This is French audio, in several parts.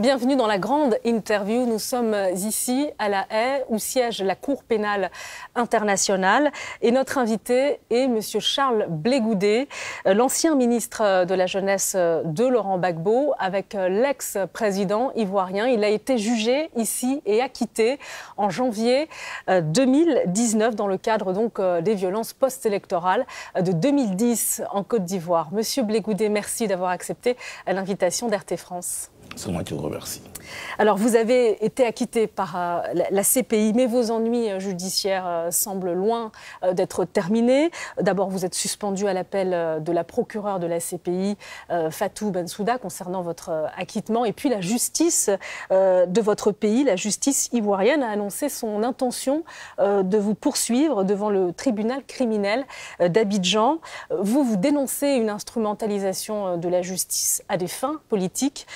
bienvenue dans la grande interview. Nous sommes ici à La Haye où siège la Cour pénale internationale et notre invité est M. Charles Blé Goudet, l'ancien ministre de la Jeunesse de Laurent Gbagbo avec l'ex-président ivoirien. Il a été jugé ici et acquitté en janvier 2019 dans le cadre donc des violences post-électorales de 2010 en Côte d'Ivoire. Monsieur Blé Goudet, merci d'avoir accepté l'invitation d'RT France. C'est moi qui vous remercie. Alors, vous avez été acquitté par la CPI, mais vos ennuis judiciaires semblent loin d'être terminés. D'abord, vous êtes suspendu à l'appel de la procureure de la CPI, Fatou Bensouda, concernant votre acquittement. Et puis, la justice de votre pays, la justice ivoirienne, a annoncé son intention de vous poursuivre devant le tribunal criminel d'Abidjan. Vous dénoncez une instrumentalisation de la justice à des fins politiques.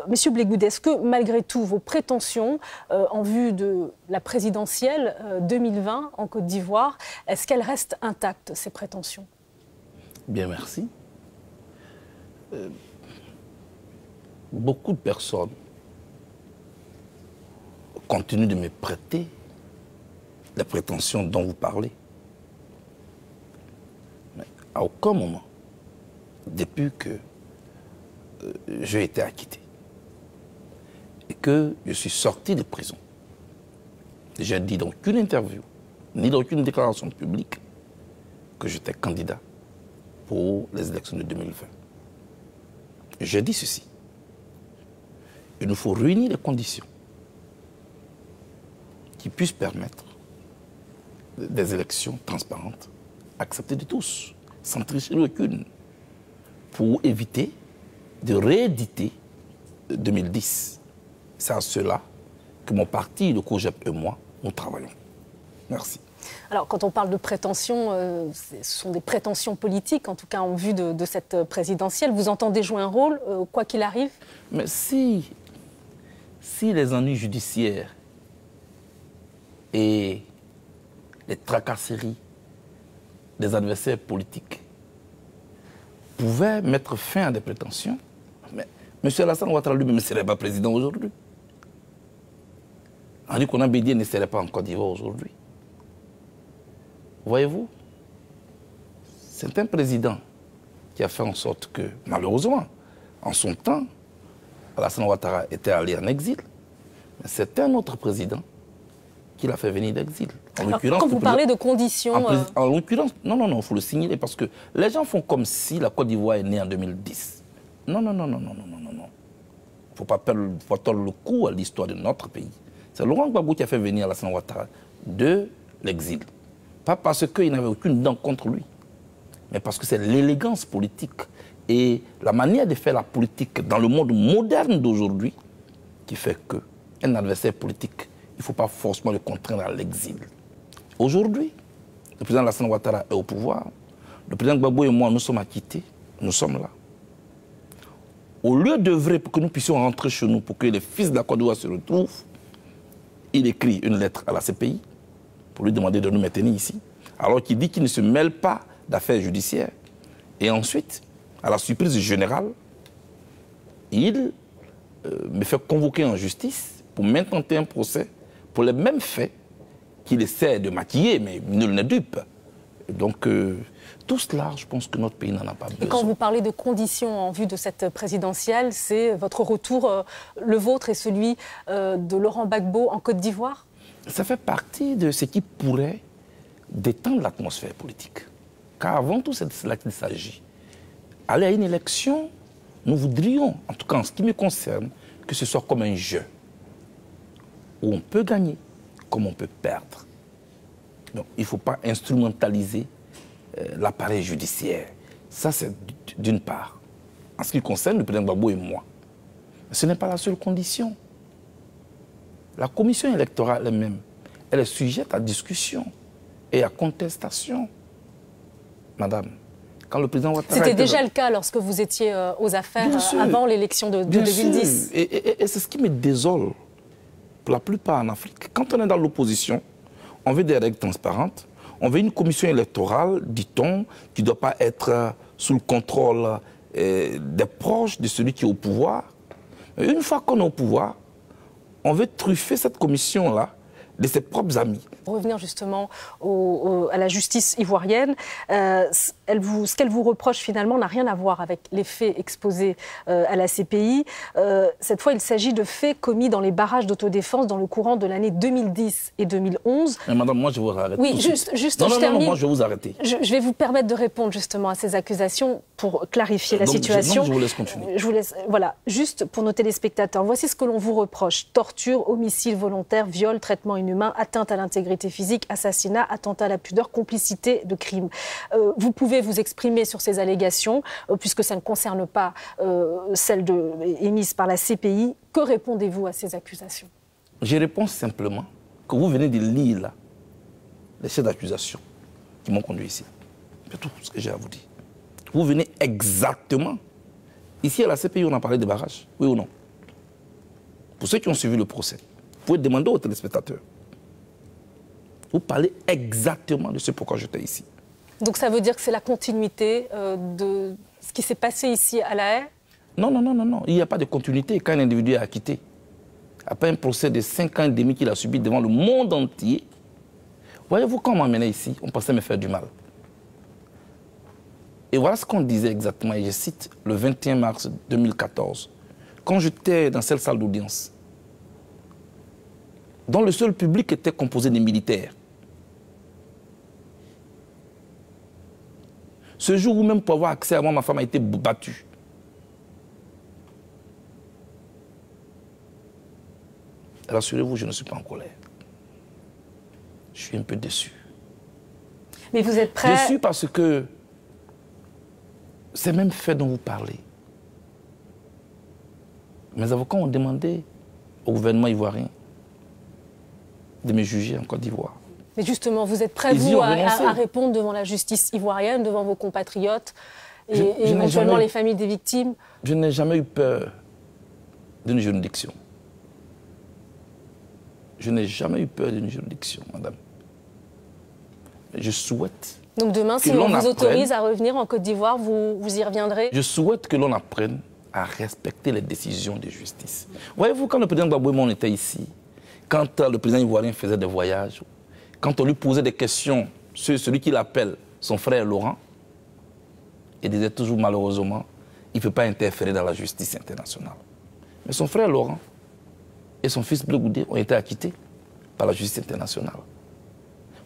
Monsieur Blé Goudet, est-ce que malgré tout vos prétentions en vue de la présidentielle 2020 en Côte d'Ivoire, est-ce qu'elles restent intactes, ces prétentions? Bien, merci. Beaucoup de personnes continuent de me prêter les prétentions dont vous parlez. Mais à aucun moment, depuis que j'ai été acquitté, et que je suis sorti de prison, j'ai dit dans aucune interview, ni dans aucune déclaration publique, que j'étais candidat pour les élections de 2020. J'ai dit ceci. Il nous faut réunir les conditions qui puissent permettre des élections transparentes, acceptées de tous, sans tricher aucune, pour éviter de rééditer 2010. C'est à cela que mon parti, le COJEP et moi, nous travaillons. Merci. Alors, quand on parle de prétentions, ce sont des prétentions politiques, en tout cas en vue de cette présidentielle. Vous entendez jouer un rôle, quoi qu'il arrive? Mais si les ennuis judiciaires et les tracasseries des adversaires politiques pouvaient mettre fin à des prétentions, mais M. Alassane Ouattara lui-même ne serait pas président aujourd'hui. Henri Konan Bédié ne serait pas en Côte d'Ivoire aujourd'hui. Voyez-vous, c'est un président qui a fait en sorte que, malheureusement, en son temps, Alassane Ouattara était allé en exil. Mais c'est un autre président qui l'a fait venir d'exil. Quand vous parlez de conditions... En l'occurrence, non, il faut le signaler parce que les gens font comme si la Côte d'Ivoire est née en 2010. Non. Il ne faut pas tordre le cou à l'histoire de notre pays. C'est Laurent Gbagbo qui a fait venir Alassane Ouattara de l'exil. Pas parce qu'il n'avait aucune dent contre lui, mais parce que c'est l'élégance politique et la manière de faire la politique dans le monde moderne d'aujourd'hui qui fait qu'un adversaire politique, il ne faut pas forcément le contraindre à l'exil. Aujourd'hui, le président Alassane Ouattara est au pouvoir. Le président Gbagbo et moi, nous sommes acquittés. Nous sommes là. Au lieu d'œuvrer pour que nous puissions rentrer chez nous, pour que les fils de la Côte d'Ivoire se retrouvent, il écrit une lettre à la CPI pour lui demander de nous maintenir ici, alors qu'il dit qu'il ne se mêle pas d'affaires judiciaires. Et ensuite, à la surprise générale, il me fait convoquer en justice pour m'intenter un procès pour les mêmes faits qu'il essaie de maquiller, mais nul n'est dupe. Donc, tout cela, je pense que notre pays n'en a pas besoin. Et quand vous parlez de conditions en vue de cette présidentielle, c'est votre retour, le vôtre et celui de Laurent Gbagbo en Côte d'Ivoire? Ça fait partie de ce qui pourrait détendre l'atmosphère politique. Car avant tout, c'est de cela qu'il s'agit. Aller à une élection, nous voudrions, en tout cas en ce qui me concerne, que ce soit comme un jeu, où on peut gagner, comme on peut perdre. Donc, il ne faut pas instrumentaliser l'appareil judiciaire. Ça, c'est d'une part. En ce qui concerne le président Gbagbo et moi. Mais ce n'est pas la seule condition. La commission électorale elle-même, elle est sujette à discussion et à contestation. Madame, quand le président Ouattara... C'était déjà le cas lorsque vous étiez aux affaires avant l'élection de 2010. Et c'est ce qui me désole, pour la plupart en Afrique. Quand on est dans l'opposition, on veut des règles transparentes, on veut une commission électorale, dit-on, qui ne doit pas être sous le contrôle des proches de celui qui est au pouvoir. Et une fois qu'on est au pouvoir, on veut truffer cette commission-là de ses propres amis. Pour revenir justement à la justice ivoirienne, ce qu'elle vous reproche finalement n'a rien à voir avec les faits exposés à la CPI. Cette fois, il s'agit de faits commis dans les barrages d'autodéfense dans le courant de l'année 2010 et 2011. Mais madame, moi je vous arrête. Oui, juste non, je non, termine. Non, moi je vais vous arrêter. Je vais vous permettre de répondre justement à ces accusations pour clarifier la situation. Je vous laisse continuer. Je vous laisse, voilà, juste pour nos téléspectateurs. Voici ce que l'on vous reproche: torture, homicide volontaire, viol, traitement inhumain, atteinte à l'intégrité physique, assassinat, attentat à la pudeur, complicité de crime. Vous pouvez vous exprimer sur ces allégations, puisque ça ne concerne pas celles émises par la CPI. Que répondez-vous à ces accusations? Je réponds simplement que vous venez de lire là les chefs d'accusation qui m'ont conduit ici. C'est tout ce que j'ai à vous dire. Vous venez exactement. Ici à la CPI, on a parlé des barrages, oui ou non? Pour ceux qui ont suivi le procès, vous pouvez demander aux téléspectateurs. Vous parlez exactement de ce pourquoi j'étais ici. Donc ça veut dire que c'est la continuité de ce qui s'est passé ici à La Haye? Non, non, non, non, non. Il n'y a pas de continuité quand un individu est acquitté. Après un procès de 5 ans et demi qu'il a subi devant le monde entier, voyez-vous, quand on m'emmenait ici, on pensait me faire du mal. Et voilà ce qu'on disait exactement, et je cite, le 21 mars 2014, quand j'étais dans cette salle d'audience, dont le seul public était composé de militaires. Ce jour où même pour avoir accès à moi, ma femme a été battue. Rassurez-vous, je ne suis pas en colère. Je suis un peu déçu. Mais vous êtes prêt? Déçu parce que ces mêmes faits dont vous parlez, mes avocats ont demandé au gouvernement ivoirien de me juger en Côte d'Ivoire. Mais justement, vous êtes prêt, vous, à répondre devant la justice ivoirienne, devant vos compatriotes et éventuellement les familles des victimes? Je n'ai jamais eu peur d'une juridiction. Je n'ai jamais eu peur d'une juridiction, madame. Je souhaite... Donc demain, si on vous autorise à revenir en Côte d'Ivoire, vous y reviendrez? Je souhaite que l'on apprenne à respecter les décisions de justice. Voyez-vous, quand le président Gbagbo était ici, quand le président ivoirien faisait des voyages, quand on lui posait des questions sur celui qu'il appelle son frère Laurent, il disait toujours malheureusement, il ne peut pas interférer dans la justice internationale. Mais son frère Laurent et son fils Blé Goudé ont été acquittés par la justice internationale.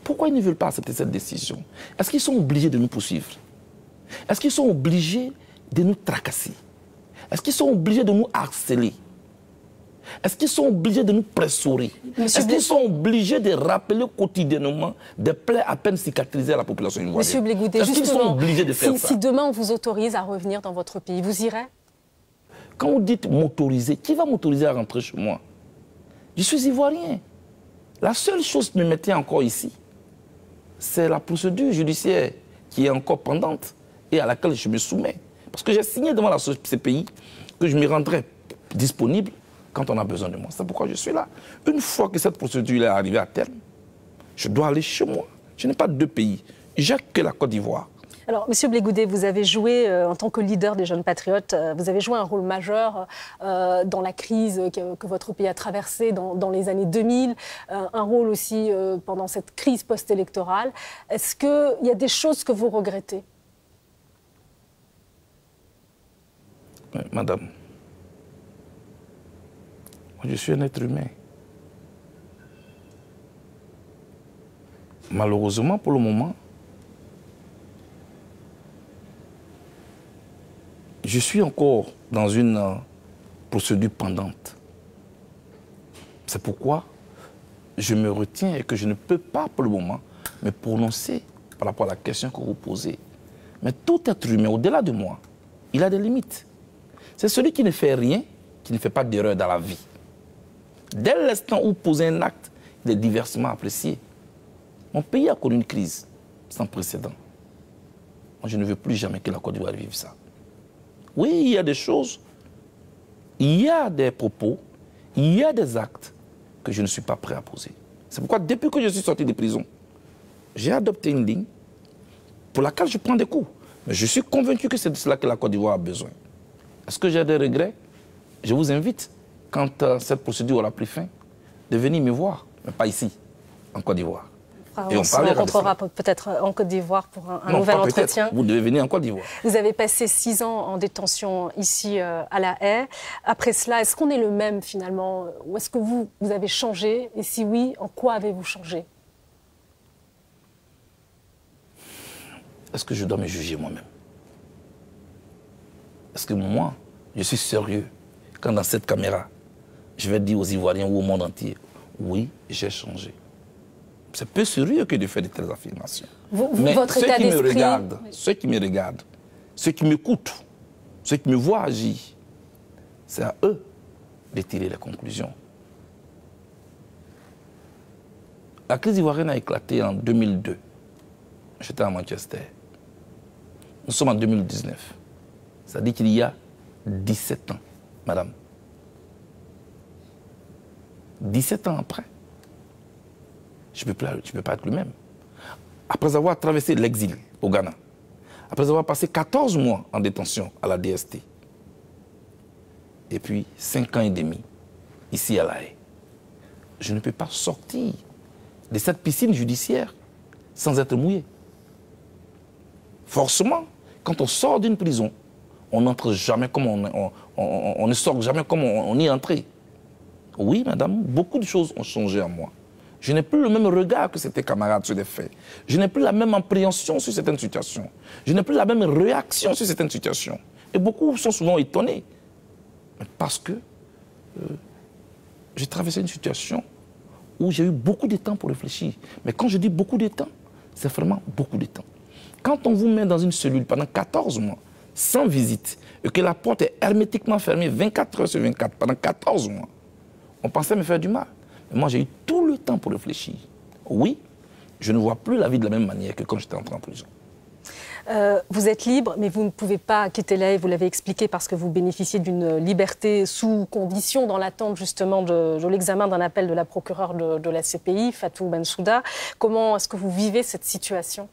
Pourquoi ils ne veulent pas accepter cette décision? Est-ce qu'ils sont obligés de nous poursuivre? Est-ce qu'ils sont obligés de nous tracasser? Est-ce qu'ils sont obligés de nous harceler? Est-ce qu'ils sont obligés de nous pressurer? Est-ce qu'ils sont obligés de rappeler quotidiennement des plaies à peine cicatrisées à la population ivoirienne? Monsieur Blé Goudé, est-ce qu'ils sont obligés de faire ça? Si demain on vous autorise à revenir dans votre pays, vous irez? Quand vous dites m'autoriser, qui va m'autoriser à rentrer chez moi? Je suis ivoirien. La seule chose qui me mettait encore ici, c'est la procédure judiciaire qui est encore pendante et à laquelle je me soumets. Parce que j'ai signé devant la CPI que je me rendrai disponible quand on a besoin de moi. C'est pourquoi je suis là. Une fois que cette procédure est arrivée à terme, je dois aller chez moi. Je n'ai pas deux pays. J'ai que la Côte d'Ivoire. Alors, Monsieur Blé Goudé, vous avez joué, en tant que leader des jeunes patriotes, vous avez joué un rôle majeur dans la crise que votre pays a traversée dans les années 2000, un rôle aussi pendant cette crise post-électorale. Est-ce qu'il y a des choses que vous regrettez? Madame, moi je suis un être humain. Malheureusement, pour le moment, je suis encore dans une procédure pendante. C'est pourquoi je me retiens et que je ne peux pas pour le moment me prononcer par rapport à la question que vous posez. Mais tout être humain, au-delà de moi, il a des limites. C'est celui qui ne fait rien, qui ne fait pas d'erreur dans la vie. Dès l'instant où vous posez un acte, il est diversement apprécié. Mon pays a connu une crise sans précédent. Moi, je ne veux plus jamais que la Côte d'Ivoire vive ça. Oui, il y a des choses, il y a des propos, il y a des actes que je ne suis pas prêt à poser. C'est pourquoi, depuis que je suis sorti de prison, j'ai adopté une ligne pour laquelle je prends des coups. Mais je suis convaincu que c'est de cela que la Côte d'Ivoire a besoin. Est-ce que j'ai des regrets? je vous invite, quand cette procédure aura pris fin, de venir me voir, mais pas ici, en Côte d'Ivoire. On se rencontrera peut-être en Côte d'Ivoire pour un nouvel entretien. Vous devez venir en Côte d'Ivoire. Vous avez passé 6 ans en détention ici à La Haye. Après cela, est-ce qu'on est le même finalement? Ou est-ce que vous avez changé? Et si oui, en quoi avez-vous changé? Est-ce que je dois me juger moi-même? Est-ce que moi, je suis sérieux quand dans cette caméra, je vais dire aux Ivoiriens ou au monde entier, oui, j'ai changé? C'est peu sérieux que de faire de telles affirmations. Mais votre état d'esprit... ceux qui me regardent, ceux qui m'écoutent, ceux qui me voient agir, c'est à eux de tirer les conclusions. La crise ivoirienne a éclaté en 2002. J'étais à Manchester. Nous sommes en 2019. Ça dit qu'il y a 17 ans, madame. 17 ans après. Je ne peux pas être le même. Après avoir traversé l'exil au Ghana, après avoir passé 14 mois en détention à la DST, et puis 5 ans et demi ici à La Haye, je ne peux pas sortir de cette piscine judiciaire sans être mouillé. Forcément, quand on sort d'une prison, on n'entre jamais comme on ne sort jamais comme on y est entré. Oui, madame, beaucoup de choses ont changé en moi. Je n'ai plus le même regard que ces camarades sur des faits. Je n'ai plus la même appréhension sur certaines situations. Je n'ai plus la même réaction sur certaines situations. Et beaucoup sont souvent étonnés. Parce que j'ai traversé une situation où j'ai eu beaucoup de temps pour réfléchir. Mais quand je dis beaucoup de temps, c'est vraiment beaucoup de temps. Quand on vous met dans une cellule pendant 14 mois, sans visite, et que la porte est hermétiquement fermée 24 heures sur 24 pendant 14 mois, on pensait me faire du mal. Mais moi, j'ai eu tout le temps pour réfléchir. Oui, je ne vois plus la vie de la même manière que quand j'étais entré en prison. Vous êtes libre, mais vous ne pouvez pas quitter La Haye, vous l'avez expliqué, parce que vous bénéficiez d'une liberté sous condition dans l'attente justement de l'examen d'un appel de la procureure de la CPI, Fatou Bensouda. Comment est-ce que vous vivez cette situation?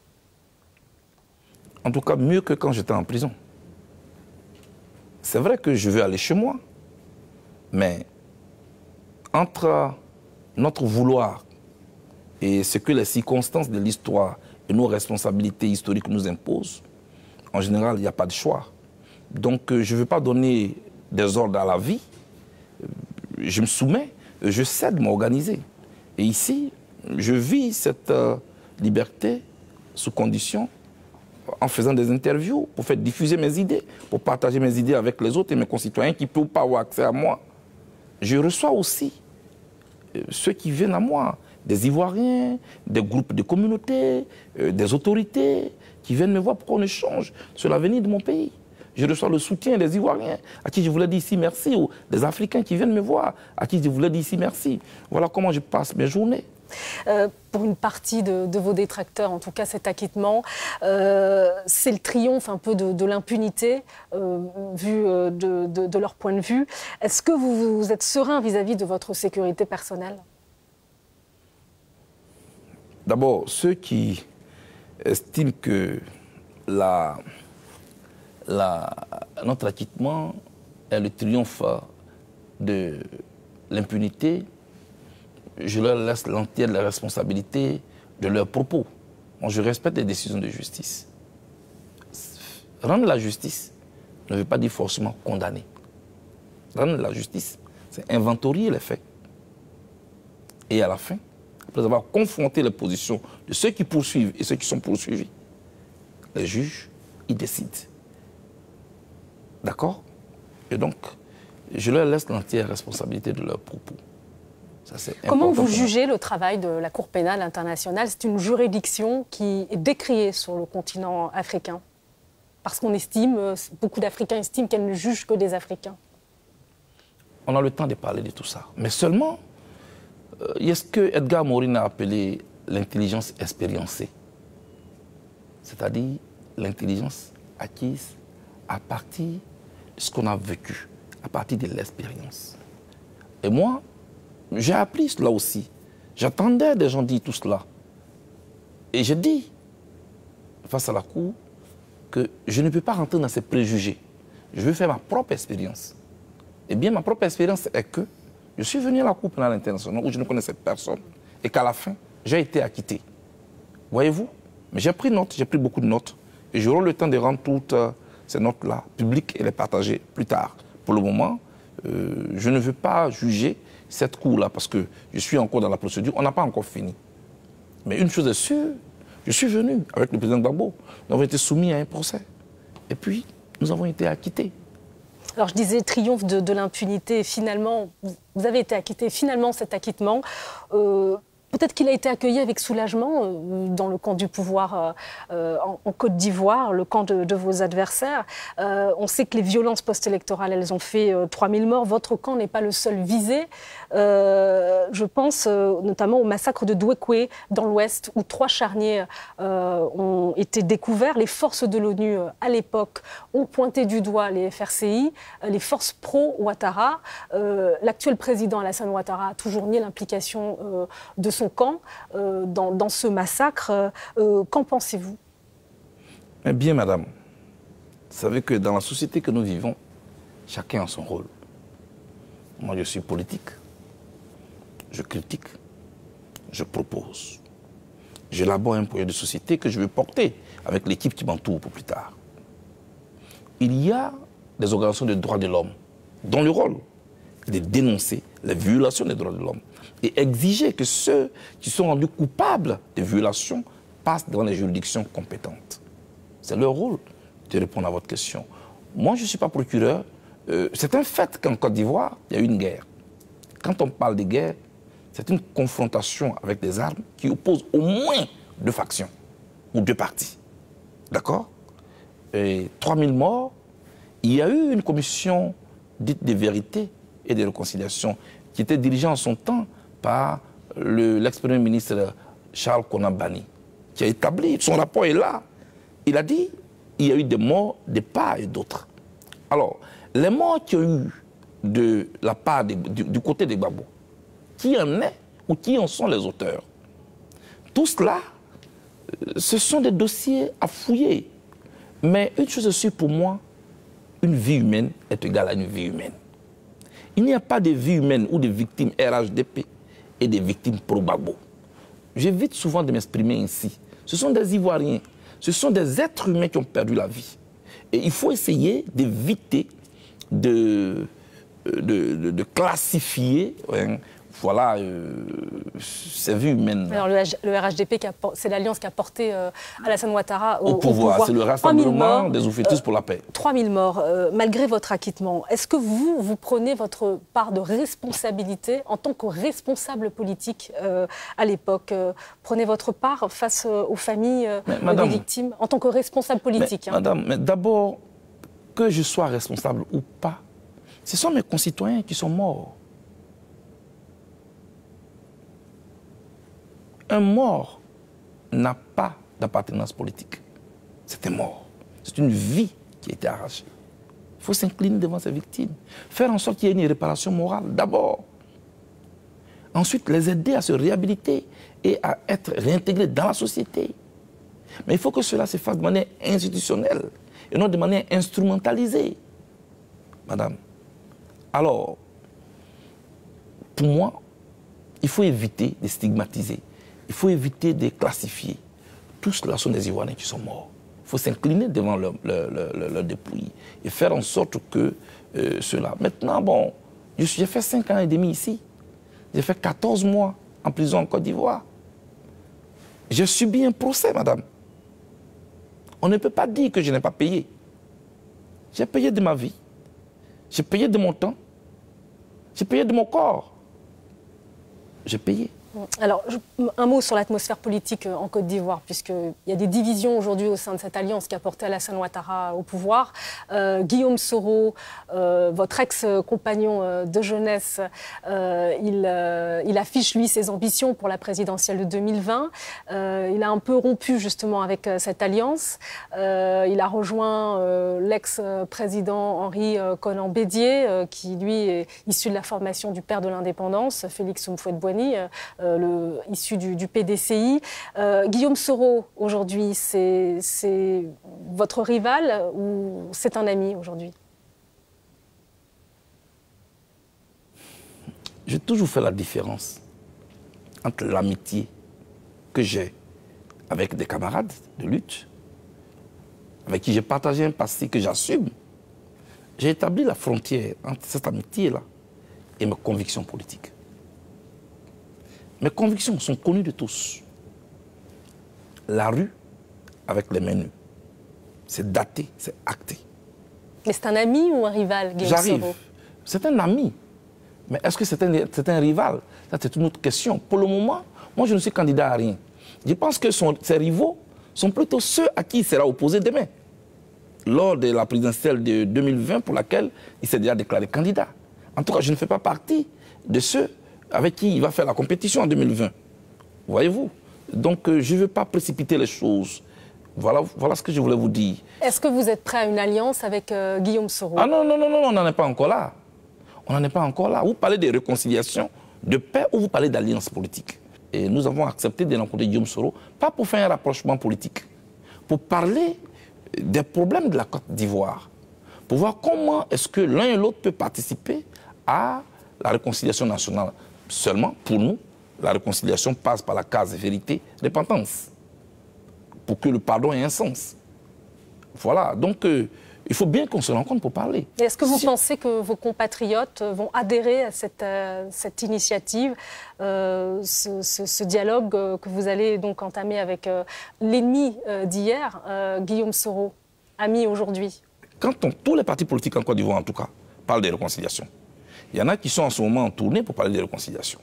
En tout cas, mieux que quand j'étais en prison. C'est vrai que je veux aller chez moi, mais entre notre vouloir et ce que les circonstances de l'histoire et nos responsabilités historiques nous imposent, en général, il n'y a pas de choix. Donc, je ne veux pas donner des ordres à la vie. Je me soumets, je cède m'organiser. Et ici, je vis cette liberté sous condition en faisant des interviews pour faire diffuser mes idées, pour partager mes idées avec les autres et mes concitoyens qui ne peuvent pas avoir accès à moi. Je reçois aussi ceux qui viennent à moi, des Ivoiriens, des groupes de communautés, des autorités, qui viennent me voir pour qu'on échange sur l'avenir de mon pays. Je reçois le soutien des Ivoiriens, à qui je voulais dire ici merci, ou des Africains qui viennent me voir, à qui je voulais dire ici merci. Voilà comment je passe mes journées. Pour une partie de vos détracteurs, en tout cas cet acquittement, c'est le triomphe un peu de l'impunité, vu de leur point de vue. Est-ce que vous êtes serein vis-à-vis de votre sécurité personnelle? D'abord, ceux qui estiment que notre acquittement est le triomphe de l'impunité, je leur laisse l'entière de la responsabilité de leurs propos. Moi, je respecte les décisions de justice. Rendre la justice ne veut pas dire forcément condamner. Rendre la justice, c'est inventorier les faits. Et à la fin, après avoir confronté les positions de ceux qui poursuivent et ceux qui sont poursuivis, les juges, ils décident. D'accord? Et donc, je leur laisse l'entière responsabilité de leurs propos. Comment vous jugez le travail de la Cour pénale internationale? C'est une juridiction qui est décriée sur le continent africain. Parce qu'on estime, beaucoup d'Africains estiment qu'elle ne juge que des Africains. On a le temps de parler de tout ça. Mais seulement, il y a ce que Edgar Morin a appelé l'intelligence expériencée. C'est-à-dire l'intelligence acquise à partir de ce qu'on a vécu, à partir de l'expérience. Et moi, j'ai appris cela aussi. J'attendais des gens dire tout cela. Et j'ai dit, face à la Cour, que je ne peux pas rentrer dans ces préjugés. Je veux faire ma propre expérience. Eh bien, ma propre expérience est que je suis venu à la Cour pénale internationale où je ne connaissais personne et qu'à la fin, j'ai été acquitté. Voyez-vous? Mais j'ai pris note, j'ai pris beaucoup de notes et j'aurai le temps de rendre toutes ces notes-là publiques et les partager plus tard. Pour le moment, je ne veux pas juger cette cour-là parce que je suis encore dans la procédure. On n'a pas encore fini. Mais une chose est sûre, je suis venu avec le président Gbagbo. Nous avons été soumis à un procès. Et puis, nous avons été acquittés. Alors je disais triomphe de l'impunité. Finalement, vous avez été acquitté. Finalement, cet acquittement, peut-être qu'il a été accueilli avec soulagement dans le camp du pouvoir en Côte d'Ivoire, le camp de vos adversaires. On sait que les violences post-électorales, elles ont fait 3000 morts. Votre camp n'est pas le seul visé. Je pense notamment au massacre de Douekoué dans l'Ouest, où 3 charniers ont été découverts. Les forces de l'ONU, à l'époque, ont pointé du doigt les FRCI, les forces pro-Ouattara. L'actuel président Alassane Ouattara a toujours nié l'implication de son camp dans ce massacre. Qu'en pensez-vous? Eh bien, madame, vous savez que dans la société que nous vivons, chacun a son rôle. Moi, je suis politique. Je critique. Je propose. J'élabore un projet de société que je veux porter avec l'équipe qui m'entoure pour plus tard. Il y a des organisations de droits de l'homme dont le rôle est de dénoncer les violations des droits de l'homme et exiger que ceux qui sont rendus coupables de violations passent devant les juridictions compétentes. C'est leur rôle de répondre à votre question. Moi, je ne suis pas procureur. C'est un fait qu'en Côte d'Ivoire, il y a eu une guerre. Quand on parle de guerre, c'est une confrontation avec des armes qui opposent au moins 2 factions ou 2 partis. D'accord? Et 3000 morts, il y a eu une commission dite de vérité et de réconciliation qui était dirigée en son temps par l'ex-premier ministre Charles Konan Banny, qui a établi, son rapport est là. Il a dit il y a eu des morts de part et d'autre. Alors, les morts qu'il y a eu de la part du côté des Gbagbo, qui en est ou qui en sont les auteurs? Tout cela, ce sont des dossiers à fouiller. Mais une chose est sûre pour moi, une vie humaine est égale à une vie humaine. Il n'y a pas de vie humaine ou de victimes RHDP et des victimes pro-Gbagbo. J'évite souvent de m'exprimer ainsi. Ce sont des Ivoiriens, ce sont des êtres humains qui ont perdu la vie. Et il faut essayer d'éviter de classifier voilà, ces vies humaines. Alors le RHDP, c'est l'alliance qui a porté Alassane Ouattara au pouvoir. C'est le rassemblement des oufétistes pour la paix. 3000 morts, malgré votre acquittement. Est-ce que vous prenez votre part de responsabilité en tant que responsable politique à l'époque? Prenez votre part face aux familles des victimes en tant que responsable politique. Madame, mais d'abord, que je sois responsable ou pas, ce sont mes concitoyens qui sont morts. Un mort n'a pas d'appartenance politique. C'est un mort. C'est une vie qui a été arrachée. Il faut s'incliner devant ces victimes. Faire en sorte qu'il y ait une réparation morale, d'abord. Ensuite, les aider à se réhabiliter et à être réintégrés dans la société. Mais il faut que cela se fasse de manière institutionnelle et non de manière instrumentalisée. Madame, alors, pour moi, il faut éviter de stigmatiser. Il faut éviter de classifier. Tous cela sont des Ivoiriens qui sont morts. Il faut s'incliner devant leur dépouille et faire en sorte que cela... Maintenant, bon, j'ai fait 5 ans et demi ici. J'ai fait 14 mois en prison en Côte d'Ivoire. J'ai subi un procès, madame. On ne peut pas dire que je n'ai pas payé. J'ai payé de ma vie. J'ai payé de mon temps. J'ai payé de mon corps. J'ai payé. Alors, un mot sur l'atmosphère politique en Côte d'Ivoire, puisqu'il y a des divisions aujourd'hui au sein de cette alliance qui a porté Alassane Ouattara au pouvoir. Guillaume Soro, votre ex-compagnon de jeunesse, il affiche, lui, ses ambitions pour la présidentielle de 2020. Il a un peu rompu, justement, avec cette alliance. Il a rejoint l'ex-président Henri Konan Bédié, qui, lui, est issu de la formation du père de l'indépendance, Félix Houphouët-Boigny, issu du PDCI. Guillaume Soro, aujourd'hui, c'est votre rival ou c'est un ami aujourd'hui? j'ai toujours fait la différence entre l'amitié que j'ai avec des camarades de lutte, avec qui j'ai partagé un passé que j'assume. J'ai établi la frontière entre cette amitié-là et mes convictions politiques. Mes convictions sont connues de tous. La rue avec les menus, c'est daté, c'est acté. Mais c'est un ami ou un rival, Guillaume Soro? J'arrive. C'est un ami. Mais est-ce que c'est un rival? Ça, c'est une autre question. Pour le moment, moi, je ne suis candidat à rien. Je pense que ses rivaux sont plutôt ceux à qui il sera opposé demain, lors de la présidentielle de 2020, pour laquelle il s'est déjà déclaré candidat. En tout cas, je ne fais pas partie de ceux avec qui il va faire la compétition en 2020. Voyez-vous? Donc, je ne veux pas précipiter les choses. Voilà ce que je voulais vous dire. Est-ce que vous êtes prêt à une alliance avec Guillaume Soro? Ah non, non, non, non, on n'en est pas encore là. On n'en est pas encore là. Vous parlez de réconciliation, de paix, ou vous parlez d'alliance politique. Et nous avons accepté de rencontrer Guillaume Soro, pas pour faire un rapprochement politique, pour parler des problèmes de la Côte d'Ivoire, pour voir comment est-ce que l'un et l'autre peuvent participer à la réconciliation nationale. Seulement, pour nous, la réconciliation passe par la case vérité, repentance, pour que le pardon ait un sens. Voilà, donc il faut bien qu'on se rencontre pour parler. Est-ce que vous pensez que vos compatriotes vont adhérer à cette initiative, ce dialogue que vous allez donc entamer avec l'ennemi d'hier, Guillaume Soro, ami aujourd'hui? Quand tous les partis politiques en Côte d'Ivoire, en tout cas, parlent de réconciliation, il y en a qui sont en ce moment en tournée pour parler de réconciliation.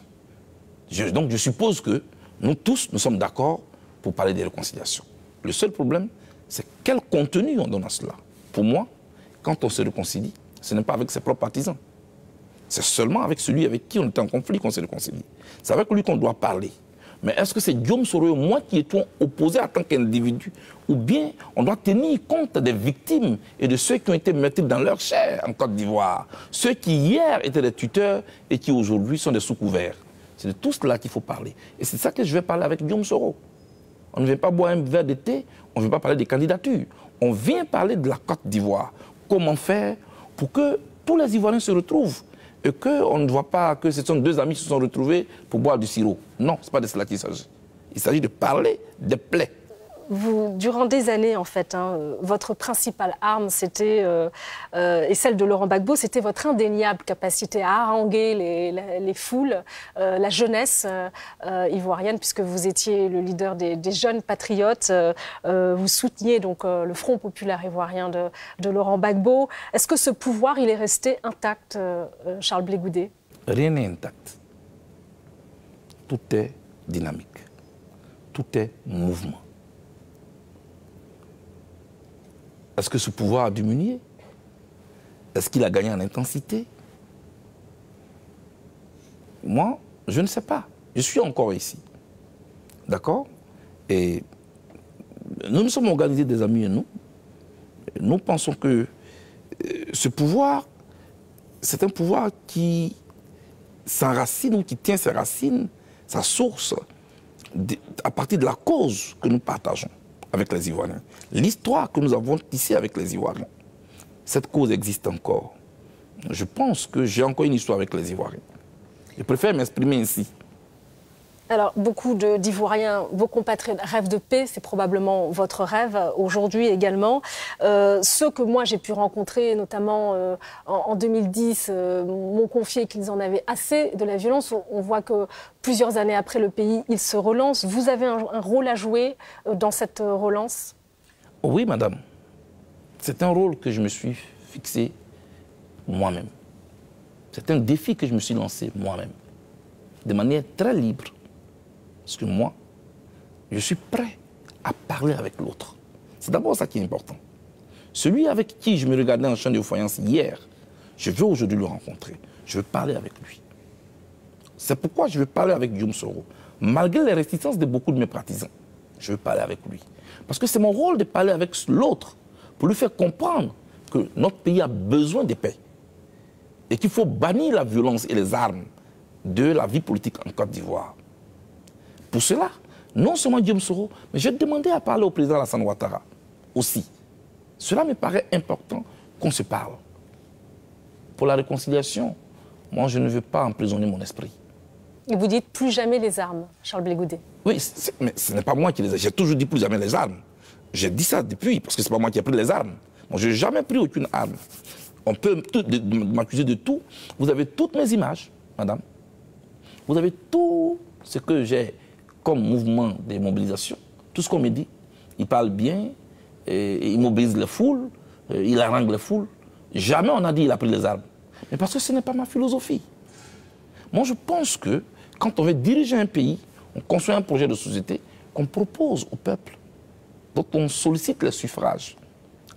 Donc je suppose que nous tous, nous sommes d'accord pour parler de réconciliation. Le seul problème, c'est quel contenu on donne à cela. Pour moi, quand on se réconcilie, ce n'est pas avec ses propres partisans. C'est seulement avec celui avec qui on est en conflit qu'on se réconcilie. C'est avec lui qu'on doit parler. Mais est-ce que c'est Guillaume Soro et moi qui étions opposés en tant qu'individu? Ou bien on doit tenir compte des victimes et de ceux qui ont été meurtris dans leur chair en Côte d'Ivoire? Ceux qui hier étaient des tuteurs et qui aujourd'hui sont des sous-couverts. C'est de tout cela qu'il faut parler. Et c'est ça que je vais parler avec Guillaume Soro. On ne vient pas boire un verre de thé, on ne vient pas parler des candidatures. On vient parler de la Côte d'Ivoire. Comment faire pour que tous les Ivoiriens se retrouvent et qu'on ne voit pas que ce sont deux amis qui se sont retrouvés pour boire du sirop. Non, ce n'est pas de cela qu'il s'agit. Il s'agit de parler des plaies. Durant des années, en fait, votre principale arme, c'était, et celle de Laurent Gbagbo, c'était votre indéniable capacité à haranguer les foules, la jeunesse ivoirienne, puisque vous étiez le leader des jeunes patriotes. Vous souteniez donc le Front populaire ivoirien de Laurent Gbagbo. Est-ce que ce pouvoir, il est resté intact, Charles Blé Goudé? Rien n'est intact. Tout est dynamique. Tout est mouvement. Est-ce que ce pouvoir a diminué? Est-ce qu'il a gagné en intensité? Moi, je ne sais pas. Je suis encore ici. D'accord? Et nous nous sommes organisés, des amis et nous. Nous pensons que ce pouvoir, c'est un pouvoir qui s'enracine ou qui tient ses racines, sa source, à partir de la cause que nous partageons avec les Ivoiriens. L'histoire que nous avons tissée avec les Ivoiriens, cette cause existe encore. Je pense que j'ai encore une histoire avec les Ivoiriens. Je préfère m'exprimer ainsi. Alors, beaucoup d'Ivoiriens, vos compatriotes rêvent de paix, c'est probablement votre rêve aujourd'hui également. Ceux que moi j'ai pu rencontrer, notamment en 2010, m'ont confié qu'ils en avaient assez de la violence. On voit que plusieurs années après le pays, il se relance. Vous avez un rôle à jouer dans cette relance? Oui, madame. C'est un rôle que je me suis fixé moi-même. C'est un défi que je me suis lancé moi-même, de manière très libre. Parce que moi, je suis prêt à parler avec l'autre. C'est d'abord ça qui est important. Celui avec qui je me regardais en champ de faïence hier, je veux aujourd'hui le rencontrer. Je veux parler avec lui. C'est pourquoi je veux parler avec Guillaume Soro. Malgré les réticences de beaucoup de mes partisans, je veux parler avec lui. Parce que c'est mon rôle de parler avec l'autre, pour lui faire comprendre que notre pays a besoin de paix. Et qu'il faut bannir la violence et les armes de la vie politique en Côte d'Ivoire. Pour cela, non seulement Guillaume Soro, mais j'ai demandé à parler au président Alassane Ouattara aussi. Cela me paraît important qu'on se parle. Pour la réconciliation, Moi, je ne veux pas emprisonner mon esprit. Et vous dites plus jamais les armes, Charles Blé Goudet. Oui, mais ce n'est pas moi qui les ai. J'ai toujours dit plus jamais les armes. J'ai dit ça depuis, parce que ce n'est pas moi qui ai pris les armes. Moi, je n'ai jamais pris aucune arme. On peut m'accuser de tout. Vous avez toutes mes images, madame. Vous avez tout ce que j'ai comme mouvement de mobilisation. Tout ce qu'on me dit. Il parle bien, il mobilise les foules, il harangue les foules. Jamais on a dit qu'il a pris les armes. Mais parce que ce n'est pas ma philosophie. Moi, je pense que quand on veut diriger un pays, on construit un projet de société qu'on propose au peuple, dont on sollicite les suffrages.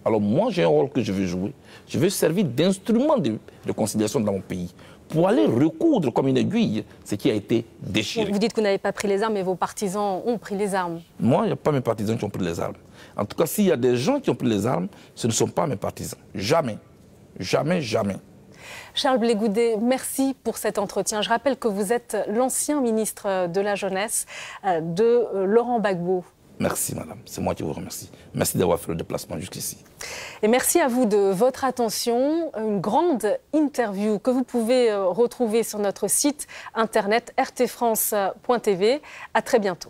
Alors moi, j'ai un rôle que je veux jouer. Je veux servir d'instrument de conciliation dans mon pays pour aller recoudre comme une aiguille ce qui a été déchiré. Vous dites que vous n'avez pas pris les armes, mais vos partisans ont pris les armes. Moi, il n'y a pas mes partisans qui ont pris les armes. En tout cas, s'il y a des gens qui ont pris les armes, ce ne sont pas mes partisans. Jamais. Jamais, jamais. Charles Blé Goudet, merci pour cet entretien. Je rappelle que vous êtes l'ancien ministre de la Jeunesse de Laurent Gbagbo. Merci, madame. C'est moi qui vous remercie. Merci d'avoir fait le déplacement jusqu'ici. Et merci à vous de votre attention. Une grande interview que vous pouvez retrouver sur notre site internet rtfrance.tv. À très bientôt.